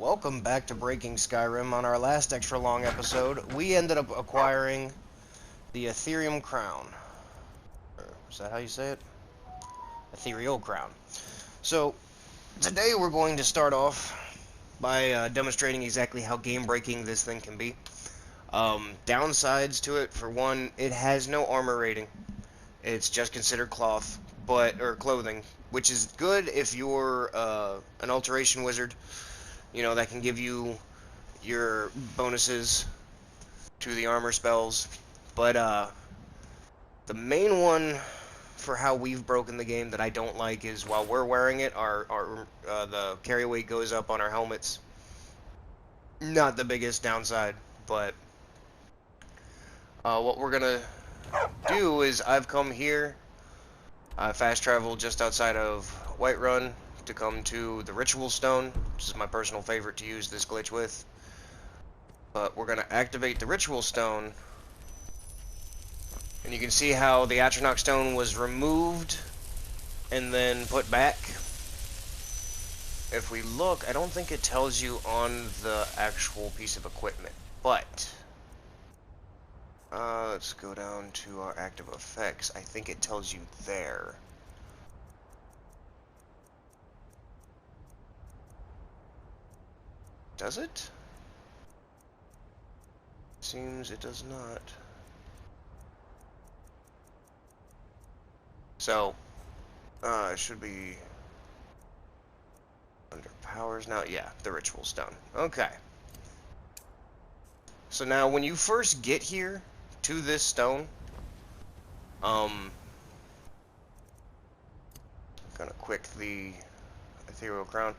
Welcome back to Breaking Skyrim. On our last extra long episode, we ended up acquiring the Ethereum Crown. Is that how you say it? Ethereal Crown. So, today we're going to start off by demonstrating exactly how game-breaking this thing can be. Downsides to it, for one, it has no armor rating. It's just considered cloth, or clothing, which is good if you're an alteration wizard. You know, that can give you your bonuses to the armor spells. But the main one for how we've broken the game that I don't like is while we're wearing it, the carry weight goes up on our helmets. Not the biggest downside, but what we're gonna do is I've come here. I fast traveled just outside of Whiterun to come to the Ritual Stone, which is my personal favorite to use this glitch with. But we're going to activate the Ritual Stone, and you can see how the Atronach Stone was removed and then put back. If we look, I don't think it tells you on the actual piece of equipment, but let's go down to our active effects. I think it tells you there. Does it? Seems it does not. So, it should be under powers now. Yeah, the Ritual Stone. Okay. So now, when you first get here to this stone, gonna quick the Ethereal Crown.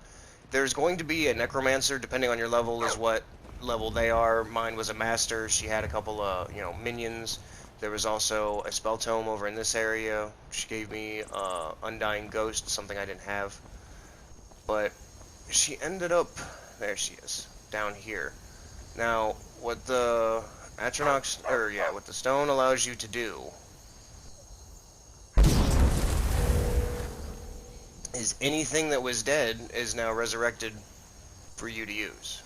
There's going to be a Necromancer, depending on your level, is what level they are. Mine was a Master. She had a couple of, minions. There was also a Spell Tome over in this area, which gave me Undying Ghost, something I didn't have. But she ended up, there she is, down here. Now, what the what the stone allows you to do is anything that was dead is now resurrected for you to use.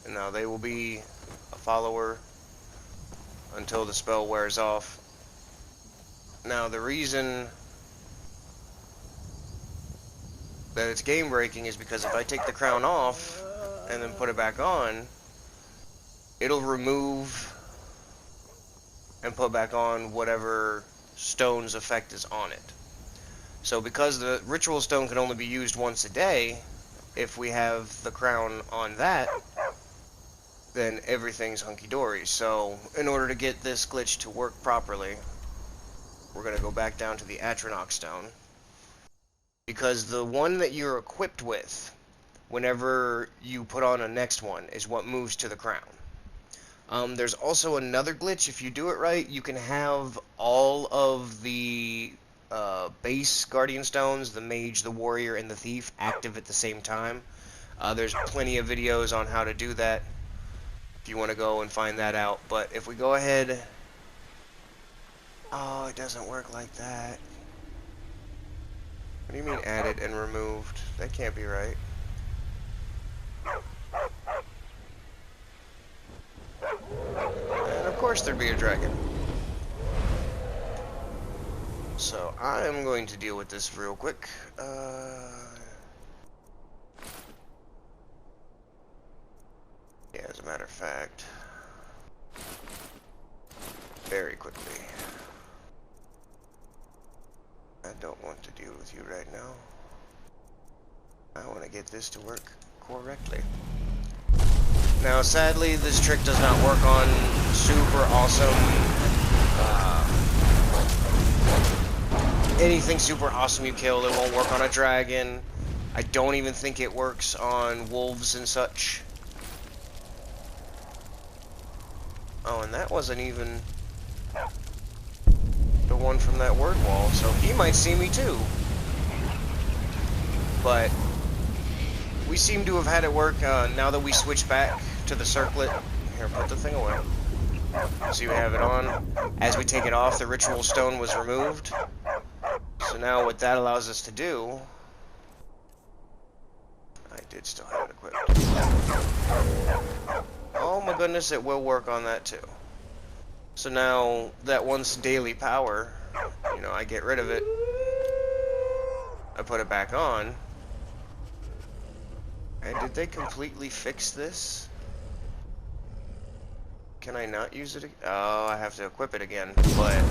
And now they will be a follower until the spell wears off. Now the reason that it's game breaking is because if I take the crown off and then put it back on, it'll remove and put back on whatever stone's effect is on it. So because the Ritual Stone can only be used once a day, if we have the crown on that, then everything's hunky-dory. So in order to get this glitch to work properly, we're going to go back down to the Atronach Stone. Because the one that you're equipped with, whenever you put on a next one, is what moves to the crown. There's also another glitch. If you do it right, you can have all of the base Guardian Stones, the Mage, the Warrior, and the Thief active at the same time. There's plenty of videos on how to do that if you want to go and find that out. But if we go ahead... Oh, it doesn't work like that. What do you mean added and removed? That can't be right. And of course there'd be a dragon. So I'm going to deal with this real quick. Yeah, as a matter of fact, very quickly. I don't want to deal with you right now. I want to get this to work correctly. Now, sadly, this trick does not work on super awesome, anything super awesome you kill. It won't work on a dragon. I don't even think it works on wolves and such. Oh, and that wasn't even the one from that word wall, so he might see me too. But we seem to have had it work now that we switch back to the circlet. Here, put the thing away. So you have it on. As we take it off, the Ritual Stone was removed. So now what that allows us to do... I did did still have it equipped. Oh my goodness, it will work on that too. So now, that once daily power, you know, I get rid of it. I put it back on. And did they completely fix this? Can I not use it? Oh, I have to equip it again, but...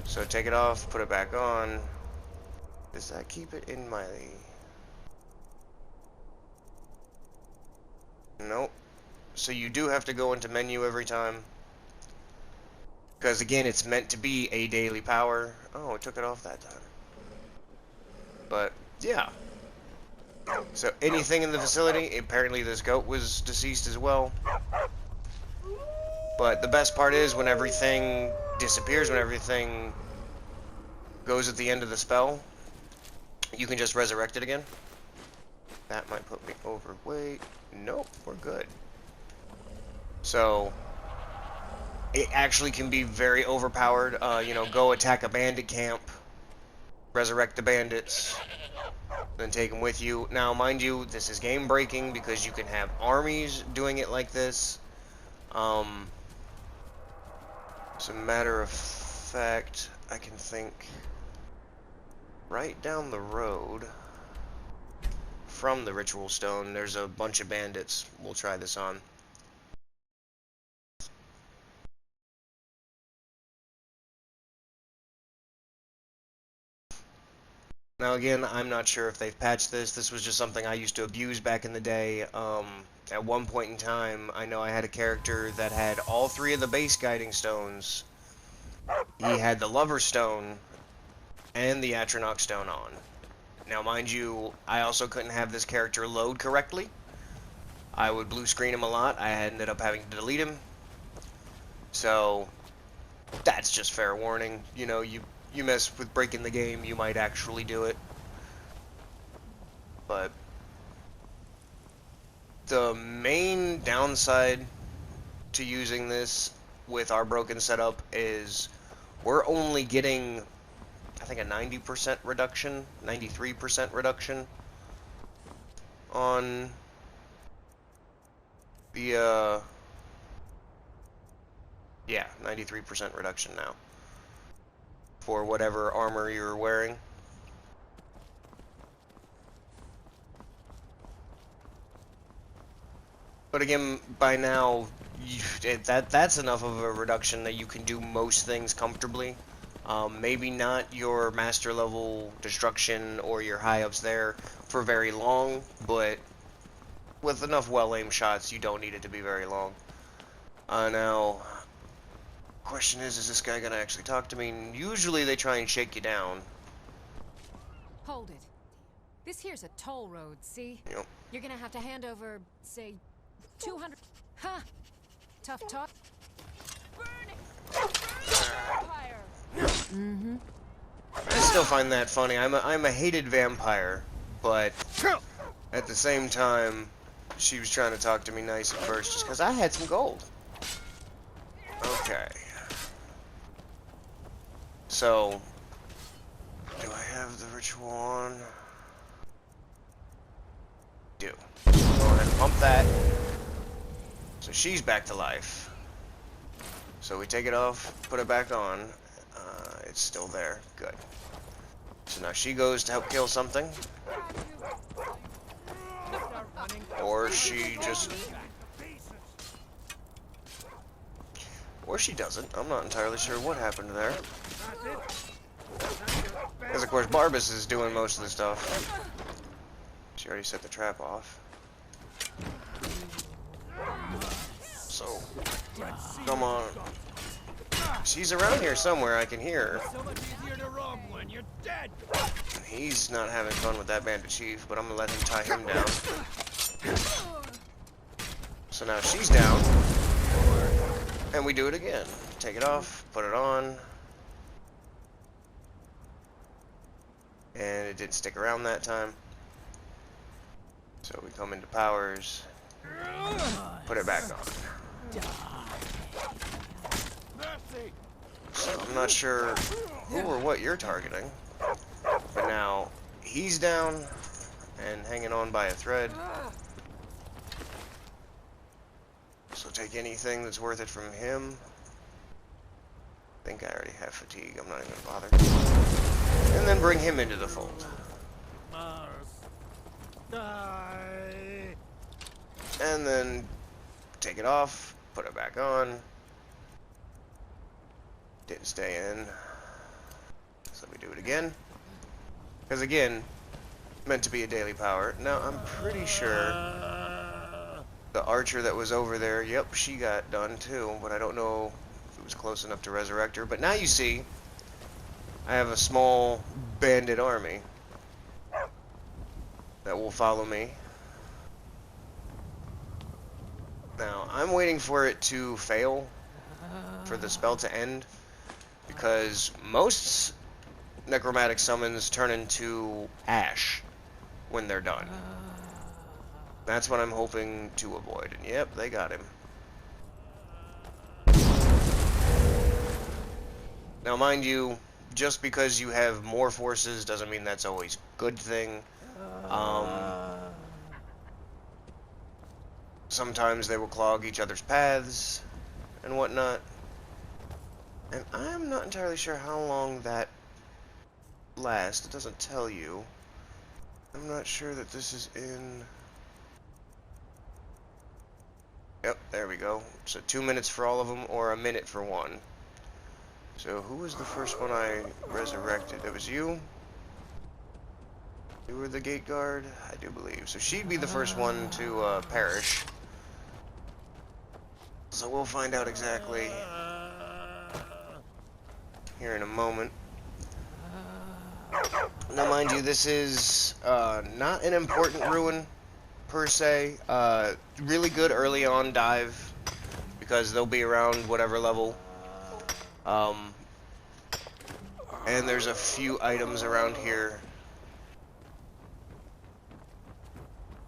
So take it off, put it back on. Does that keep it in my... Nope. So you do have to go into menu every time. Because again, it's meant to be a daily power. Oh, it took it off that time. But, yeah. So anything in the facility, apparently this goat was deceased as well. But the best part is when everything disappears, when everything goes at the end of the spell, you can just resurrect it again. That might put me overweight. Nope, we're good. So, it actually can be very overpowered. You know, go attack a bandit camp, resurrect the bandits, then take them with you. Now, mind you, this is game breaking because you can have armies doing it like this. As a matter of fact, I can think right down the road from the ritual stone, there's a bunch of bandits. We'll try this on. Now again, I'm not sure if they've patched this. This was just something I used to abuse back in the day. At one point in time, I know I had a character that had all 3 of the base guiding stones. He had the Lover Stone and the Atronach Stone on. Now mind you, I also couldn't have this character load correctly. I would blue screen him a lot. I ended up having to delete him. So, that's just fair warning. You know, you mess with breaking the game, you might actually do it. But the main downside to using this with our broken setup is we're only getting, I think, a 90% reduction, 93% reduction on the, yeah, 93% reduction now for whatever armor you're wearing. But again, by now, that's enough of a reduction that you can do most things comfortably. Maybe not your master level destruction or your high ups there for very long, but with enough well-aimed shots, you don't need it to be very long. Now, question is this guy gonna actually talk to me? Usually they try and shake you down. Hold it. This here's a toll road, see? Yep. You're gonna have to hand over, say, 200... Huh! Tough talk. Burning! Vampire! Mm-hmm. I still find that funny. I'm a hated vampire, but at the same time, she was trying to talk to me nice at first just because I had some gold. Okay. So, do I have the ritual on? Do. Go ahead and pump that. So she's back to life. So we take it off, put it back on. It's still there. Good. So now she goes to help kill something. Or she just... Or she doesn't. I'm not entirely sure what happened there. Because of course Barbas is doing most of the stuff. She already set the trap off. So, come on. She's around here somewhere, I can hear her. He's not having fun with that bandit chief, but I'm gonna let him tie him down. So now she's down. And we do it again. Take it off, put it on. And it didn't stick around that time. So we come into powers. Put it back on. So I'm not sure who or what you're targeting. But now he's down. and hanging on by a thread. So take anything that's worth it from him. I think I already have fatigue. I'm not even gonna bother. And then bring him into the fold. And then take it off, put it back on. Didn't stay in. So let me do it again. Because again, meant to be a daily power. Now I'm pretty sure the archer that was over there, yep, she got done too, but I don't know if it was close enough to resurrect her. But now you see, I have a small bandit army that will follow me. Now, I'm waiting for it to fail, for the spell to end, because most necromantic summons turn into ash when they're done. That's what I'm hoping to avoid, and yep, they got him. Now, mind you, just because you have more forces doesn't mean that's always a good thing. Sometimes they will clog each other's paths and whatnot. And I'm not entirely sure how long that lasts. It doesn't tell you. I'm not sure that this is in... Yep, there we go. So 2 minutes for all of them, or a minute for one. So who was the first one I resurrected? It was you? You were the gate guard? I do believe. So she'd be the first one to perish. So we'll find out exactly here in a moment. Now, mind you, this is not an important ruin, per se. Really good early on dive, because they'll be around whatever level. And there's a few items around here.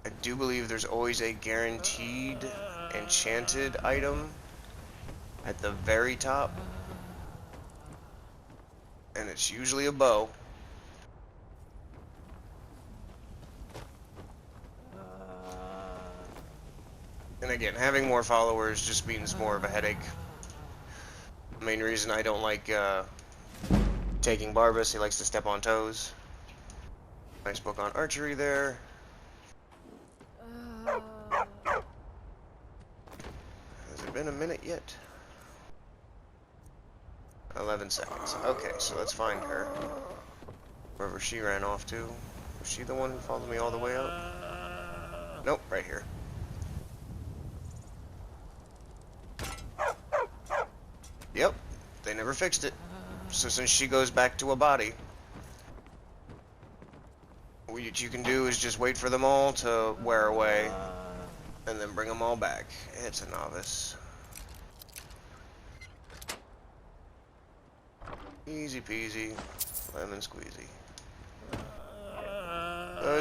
I do believe there's always a guaranteed enchanted item at the very top. And it's usually a bow. And again, having more followers just means more of a headache. The main reason I don't like taking Barbas, he likes to step on toes. Nice book on archery there. Has it been a minute yet? 11 seconds. Okay, so let's find her. Wherever she ran off to. Was she the one who followed me all the way up? Nope, right here. Yep, they never fixed it. So since she goes back to a body, what you can do is just wait for them all to wear away, and then bring them all back. It's a novice. Easy peasy, lemon squeezy.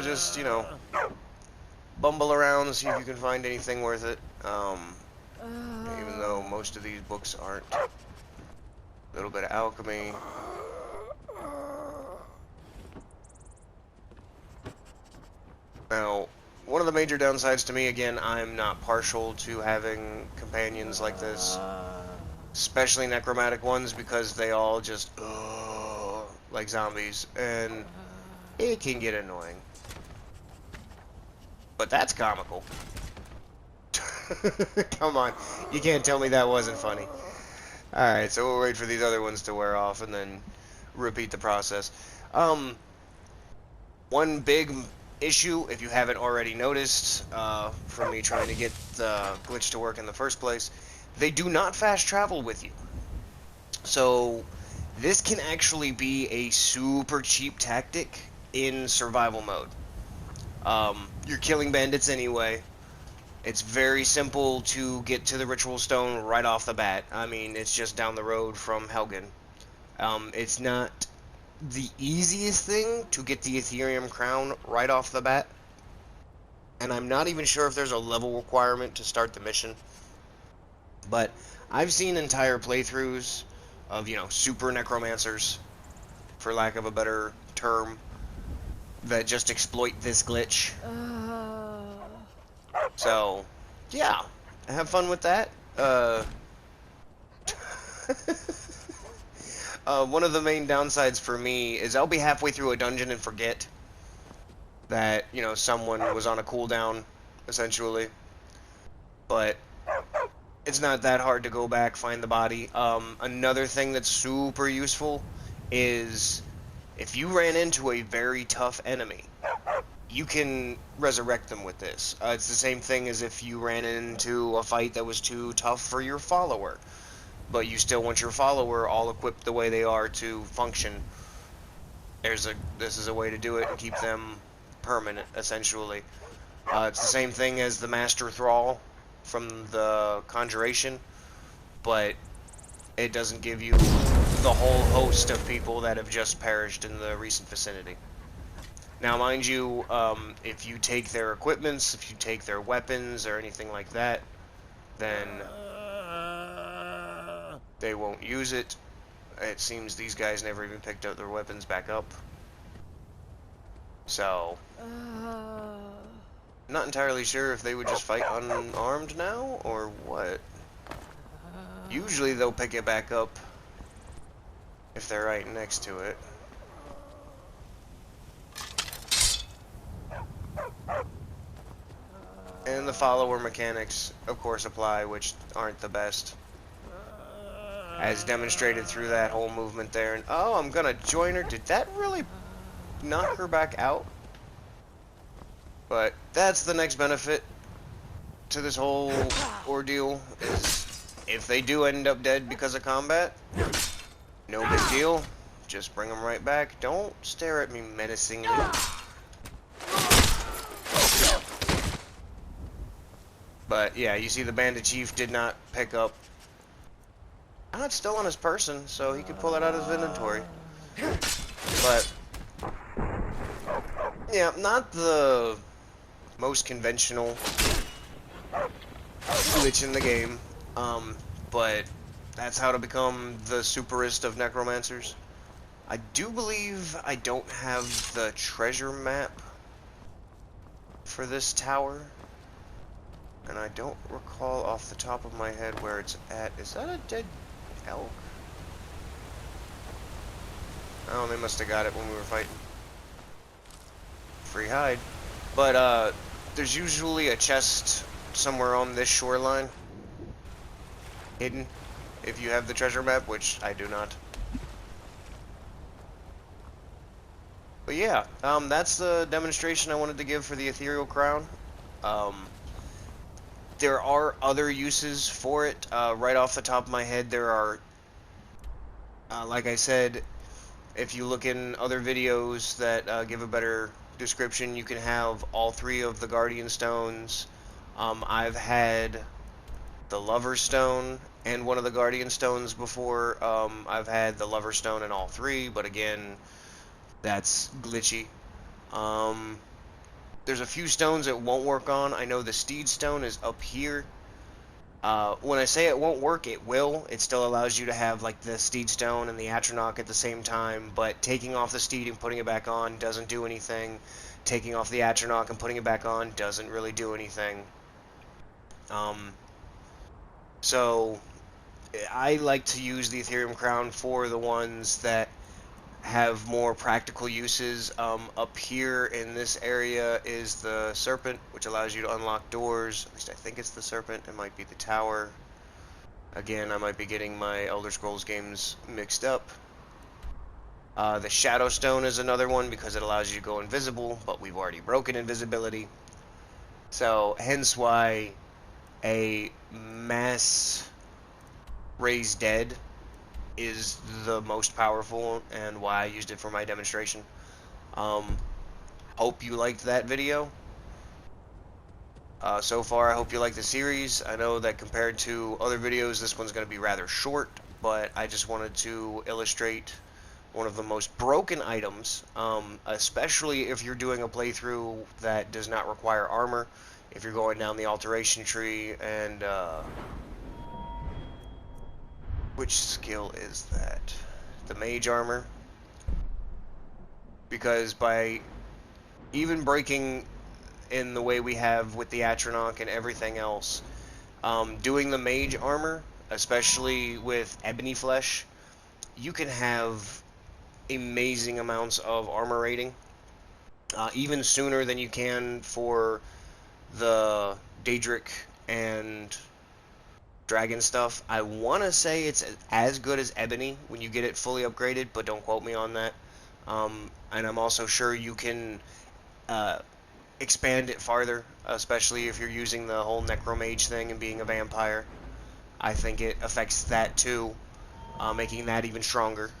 Just, you know, bumble around and see if you can find anything worth it. Even though most of these books aren't. A little bit of alchemy. Now, one of the major downsides to me, again, I'm not partial to having companions like this. Especially necromantic ones, because they all just, like zombies, and it can get annoying. But that's comical. Come on, you can't tell me that wasn't funny. Alright, so we'll wait for these other ones to wear off and then repeat the process. One big issue, if you haven't already noticed, from me trying to get the glitch to work in the first place, they do not fast travel with you. So this can actually be a super cheap tactic in survival mode. You're killing bandits anyway. It's very simple to get to the ritual stone right off the bat. I mean, it's just down the road from Helgen. It's not the easiest thing to get the Ethereum crown right off the bat. And I'm not even sure if there's a level requirement to start the mission. But I've seen entire playthroughs of, you know, super necromancers, for lack of a better term, that just exploit this glitch. Uh, So, yeah, have fun with that. One of the main downsides for me is I'll be halfway through a dungeon and forget that, you know, someone was on a cooldown, essentially. But it's not that hard to go back, find the body. Another thing that's super useful is if you ran into a very tough enemy, you can resurrect them with this. It's the same thing as if you ran into a fight that was too tough for your follower, but you still want your follower all equipped the way they are to function. This is a way to do it and keep them permanent, essentially. It's the same thing as the Master Thrall from the Conjuration, but it doesn't give you the whole host of people that have just perished in the recent vicinity. Now, mind you, if you take their equipments, if you take their weapons or anything like that, then they won't use it. It seems these guys never even picked up their weapons back up. So, not entirely sure if they would just fight unarmed now, or what. Usually they'll pick it back up if they're right next to it. And the follower mechanics, of course, apply, which aren't the best. As demonstrated through that whole movement there. And, oh, I'm gonna join her. Did that really knock her back out? But that's the next benefit to this whole ordeal, is if they do end up dead because of combat, no big deal. Just bring them right back. Don't stare at me menacingly. But yeah, you see the bandit chief did not pick up. Oh, it's still on his person, so he could pull it out of his inventory. But yeah, not the most conventional glitch in the game, but that's how to become the superest of necromancers. I do believe I don't have the treasure map for this tower, and I don't recall off the top of my head where it's at. Is that a dead elk? Oh, they must have got it when we were fighting. Free hide. But, there's usually a chest somewhere on this shoreline, hidden, if you have the treasure map, which I do not. But yeah, that's the demonstration I wanted to give for the Ethereal Crown. There are other uses for it. Right off the top of my head, there are, like I said, if you look in other videos that give a better description, you can have all three of the Guardian Stones. I've had the Lover Stone and one of the Guardian Stones before. I've had the Lover Stone and all three, but again, that's glitchy. There's a few stones it won't work on. I know the Steed Stone is up here. When I say it won't work, it will. It still allows you to have like the Steed Stone and the Atronach at the same time, but taking off the Steed and putting it back on doesn't do anything. Taking off the Atronach and putting it back on doesn't really do anything. So I like to use the Ethereum Crown for the ones that have more practical uses. Up here in this area is the Serpent, which allows you to unlock doors. At least I think it's the Serpent. It might be the Tower. Again, I might be getting my Elder Scrolls games mixed up. The Shadow Stone is another one because it allows you to go invisible, but we've already broken invisibility. So, hence why a mass raised dead is the most powerful, and why I used it for my demonstration. Hope you liked that video. So far, I hope you like the series. I know that compared to other videos, this one's going to be rather short, but I just wanted to illustrate one of the most broken items, especially if you're doing a playthrough that does not require armor. If you're going down the alteration tree, and which skill is that? The mage armor. Because by even breaking in the way we have with the Atronach and everything else, doing the mage armor, especially with ebony flesh, you can have amazing amounts of armor rating, even sooner than you can for the Daedric and dragon stuff. I want to say it's as good as ebony when you get it fully upgraded, but don't quote me on that. And I'm also sure you can expand it farther, especially if you're using the whole necromage thing and being a vampire. I think it affects that too, making that even stronger.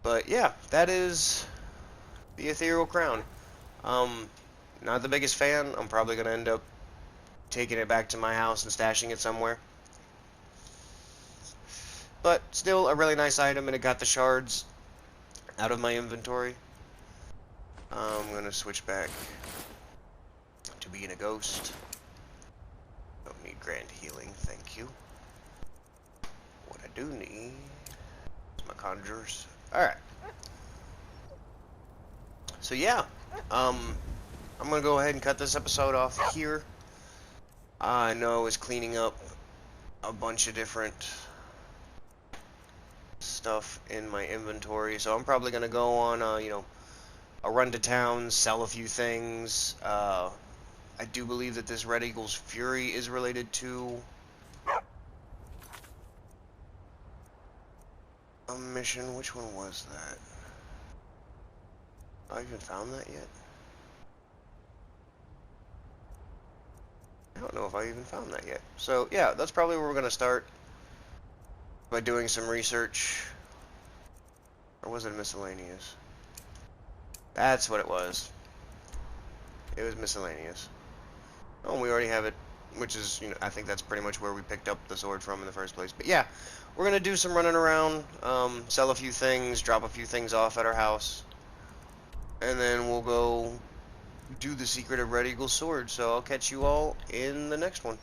But yeah, that is the Ethereal Crown. Not the biggest fan. I'm probably going to end up taking it back to my house and stashing it somewhere. But still a really nice item, and it got the shards out of my inventory. I'm going to switch back to being a ghost. Don't need grand healing, thank you. What I do need is my conjures. Alright. So yeah, I'm going to go ahead and cut this episode off here. I know I was cleaning up a bunch of different stuff in my inventory, so I'm probably going to go on, a run to town, sell a few things. I do believe that this Red Eagle's Fury is related to a mission. Which one was that? I even found that yet? I don't know if I even found that yet. So yeah, that's probably where we're going to start, by doing some research. Or was it miscellaneous? That's what it was. It was miscellaneous. Oh, we already have it, which is, I think that's pretty much where we picked up the sword from in the first place. But yeah, we're going to do some running around, sell a few things, drop a few things off at our house, and then we'll go do the secret of Red Eagle's sword. So I'll catch you all in the next one.